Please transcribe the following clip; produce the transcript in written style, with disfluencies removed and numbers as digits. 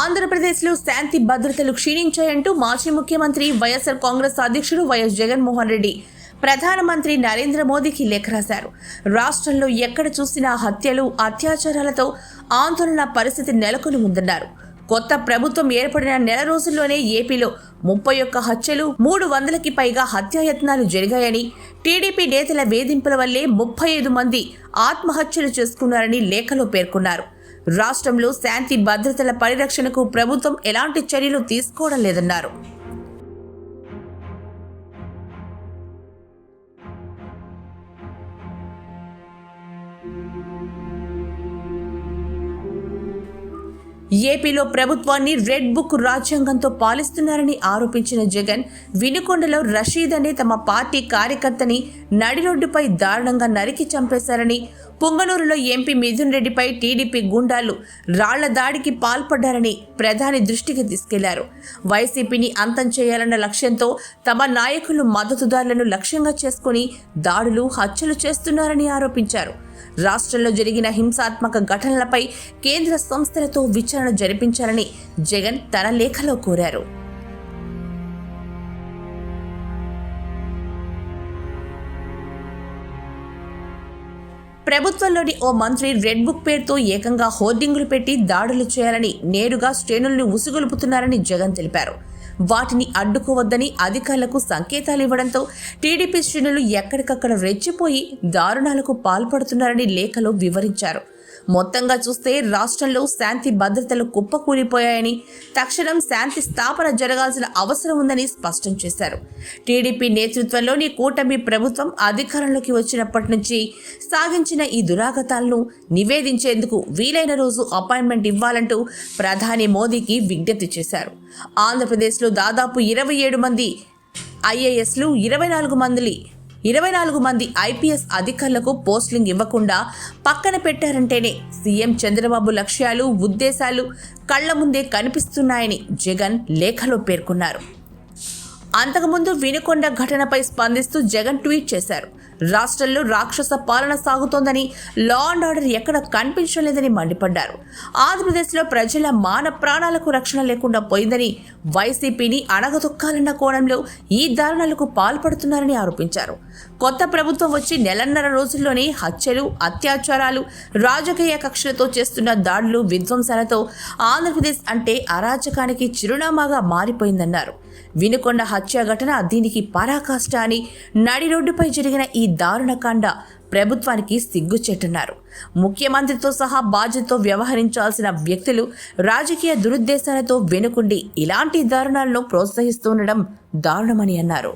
ఆంధ్రప్రదేశ్లో శాంతి భద్రతలు క్షీణించాయంటూ మాజీ ముఖ్యమంత్రి వైఎస్ఆర్ కాంగ్రెస్ అధ్యక్షుడు వైఎస్ జగన్మోహన్ రెడ్డి ప్రధానమంత్రి నరేంద్ర మోదీకి లేఖ రాశారు. రాష్ట్రంలో ఎక్కడ చూసినా హత్యలు, అత్యాచారాలతో ఆందోళన పరిస్థితి నెలకొని ఉందన్నారు. కొత్త ప్రభుత్వం ఏర్పడిన నెల రోజుల్లోనే ఏపీలో 31 హత్యలు, 300కి పైగా హత్యాయత్నాలు జరిగాయని, టీడీపీ నేతల వేధింపుల వల్లే 35 మంది ఆత్మహత్యలు చేసుకున్నారని లేఖలో పేర్కొన్నారు. రాష్ట్రంలో శాంతి భద్రతల పరిరక్షణకు ప్రభుత్వం ఎలాంటి చర్యలు తీసుకోవడం లేదన్నారు. ఏపీలో ప్రభుత్వాన్ని రెడ్ బుక్ రాజ్యాంగంతో పాలిస్తున్నారని ఆరోపించిన జగన్, వినుకొండలో రషీద్ అనే తమ పార్టీ కార్యకర్తని నడిరోడ్డుపై దారుణంగా నరికి చంపేశారని, పుంగనూరులో ఎంపీ మిథున్ రెడ్డిపై టీడీపీ గుండాలు రాళ్ల దాడికి పాల్పడ్డారని ప్రధాని దృష్టికి తీసుకెళ్లారు. వైసీపీని అంతం చేయాలన్న లక్ష్యంతో తమ నాయకులు మద్దతుదారులను లక్ష్యంగా చేసుకుని దాడులు, హత్యలు చేస్తున్నారని ఆరోపించారు. రాష్ట్రంలో జరిగిన హింసాత్మక ఘటనలపై కేంద్ర సంస్థలతో విచారణ జరిపించాలని జగన్ తన లేఖలో కోరారు. ప్రభుత్వంలోని ఓ మంత్రి రెడ్ బుక్ పేరుతో ఏకంగా హోర్డింగులు పెట్టి దాడులు చేయాలని నేరుగా శ్రేణులను ఉసుగొలుపుతున్నారని జగన్ తెలిపారు. వాటిని అడ్డుకోవద్దని అధికారులకు సంకేతాలు ఇవ్వడంతో టీడీపీ శ్రేణులు ఎక్కడికక్కడ రెచ్చిపోయి దారుణాలకు పాల్పడుతున్నారని లేఖలో వివరించారు. మొత్తంగా చూస్తే రాష్ట్రంలో శాంతి భద్రతలు కుప్పకూలిపోయాయని, తక్షణం శాంతి స్థాపన జరగాల్సిన అవసరం ఉందని స్పష్టం చేశారు. టీడీపీ నేతృత్వంలోని కూటమి ప్రభుత్వం అధికారంలోకి వచ్చినప్పటి నుంచి సాగించిన ఈ దురాగతాలను నివేదించేందుకు వీలైన రోజు అపాయింట్మెంట్ ఇవ్వాలంటూ ప్రధాని మోదీకి విజ్ఞప్తి చేశారు. ఆంధ్రప్రదేశ్లో దాదాపు 27 మంది ఐఏఎస్లు, 24 మంది ఐపీఎస్ అధికారులకు పోస్టింగ్ ఇవ్వకుండా పక్కన పెట్టారంటేనే సీఎం చంద్రబాబు లక్ష్యాలు, ఉద్దేశాలు కళ్ల ముందే కనిపిస్తున్నాయని జగన్ లేఖలో పేర్కొన్నారు. అంతకుముందు వినుకొండ ఘటనపై స్పందిస్తూ జగన్ ట్వీట్ చేశారు. రాష్ట్రంలో రాక్షస పాలన సాగుతోందని, లా అండ్ ఆర్డర్ ఎక్కడ కనిపించడం లేదని మండిపడ్డారు. ఆంధ్రప్రదేశ్లో ప్రజల మాన ప్రాణాలకు రక్షణ లేకుండా పోయిందని, వైసీపీని అణగదొక్కాలన్న కోణంలో ఈ దారుణాలకు పాల్పడుతున్నారని ఆరోపించారు. కొత్త ప్రభుత్వం వచ్చి నెలన్నర రోజుల్లోనే హత్యలు, అత్యాచారాలు, రాజకీయ కక్షలతో చేస్తున్న దాడులు, విధ్వంసాలతో ఆంధ్రప్రదేశ్ అంటే అరాచకానికి చిరునామాగా మారిపోయిందన్నారు. వినుకొండ హత్య ఘటన దీనికి పరాకాష్ట అని, నడి రోడ్డుపై జరిగిన ఈ దారుణకాండ ప్రభుత్వానికి సిగ్గుచేటన్నారు. ముఖ్యమంత్రితో సహా బాధ్యతతో వ్యవహరించాల్సిన వ్యక్తులు రాజకీయ దురుద్దేశాలతో వెనుకుండి ఇలాంటి దారుణాలను ప్రోత్సహిస్తుండడం దారుణమని అన్నారు.